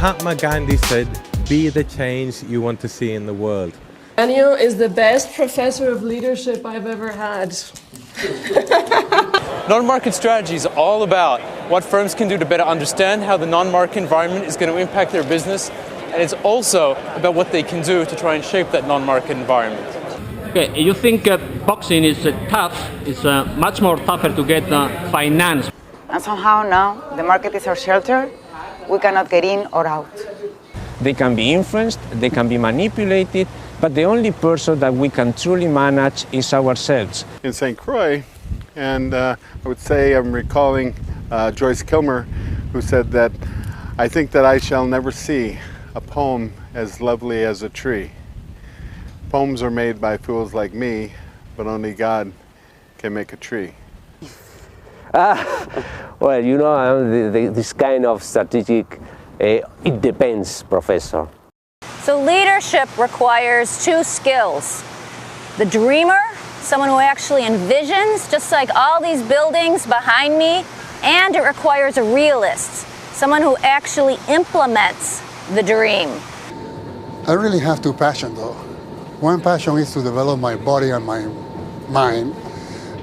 Mahatma Gandhi said, "Be the change you want to see in the world." Geranio is the best professor of leadership I've ever had. Non-market strategy is all about what firms can do to better understand how the non-market environment is going to impact their business, and it's also about what they can do to try and shape that non-market environment. Okay, you think boxing is tough, it's much more tougher to get finance. And somehow now the market is our shelter. We cannot get in or out. They can be influenced, they can be manipulated, but the only person that we can truly manage is ourselves. In St. Croix, and I would say I'm recalling Joyce Kilmer, who said that, "I think that I shall never see a poem as lovely as a tree. Poems are made by fools like me, but only God can make a tree." Well, you know, this kind of strategic, it depends, Professor. So leadership requires two skills. The dreamer, someone who actually envisions, just like all these buildings behind me, and it requires a realist, someone who actually implements the dream. I really have two passions, though. One passion is to develop my body and my mind,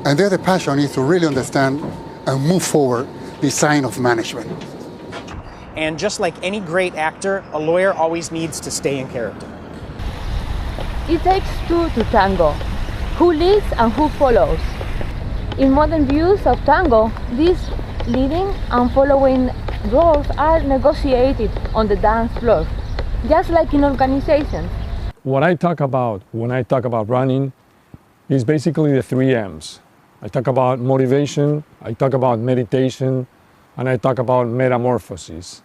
and the other passion is to really understand and move forward the science of management. And just like any great actor, a lawyer always needs to stay in character. It takes two to tango. Who leads and who follows? In modern views of tango, these leading and following roles are negotiated on the dance floor, just like in organizations. What I talk about when I talk about running is basically the 3 M's. I talk about motivation, I talk about meditation, and I talk about metamorphosis.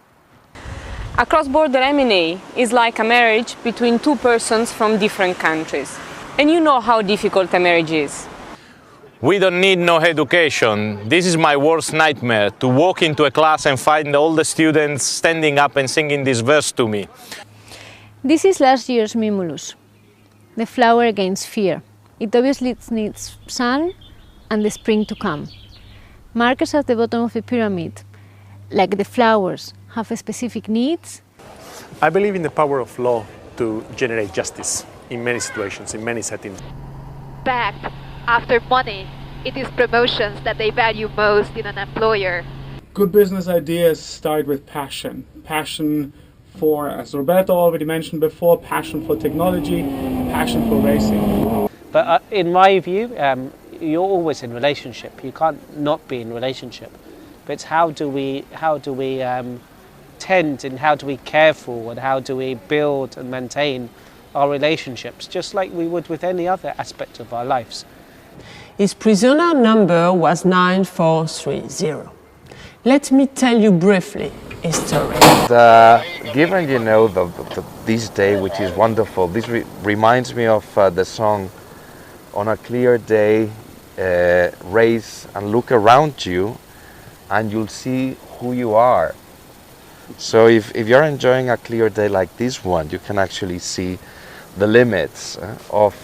A cross-border M&A is like a marriage between two persons from different countries. And you know how difficult a marriage is. We don't need no education. This is my worst nightmare, to walk into a class and find all the students standing up and singing this verse to me. This is last year's Mimulus, the flower against fear. It obviously needs sun and the spring to come. Markers at the bottom of the pyramid, like the flowers, have specific needs. I believe in the power of law to generate justice in many situations, in many settings. Back after money, it is promotions that they value most in an employer. Good business ideas start with passion. Passion for, as Roberto already mentioned before, passion for technology, passion for racing. But in my view, you're always in relationship. You can't not be in relationship. But it's how do we tend and how do we care for and how do we build and maintain our relationships, just like we would with any other aspect of our lives. His prisoner number was 9430. Let me tell you briefly his story. Given, you know, this day, which is wonderful, this reminds me of the song "On a Clear Day, Raise and Look Around You and You'll See Who You Are." So if you're enjoying a clear day like this one, you can actually see the limits of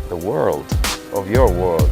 the world, of your world.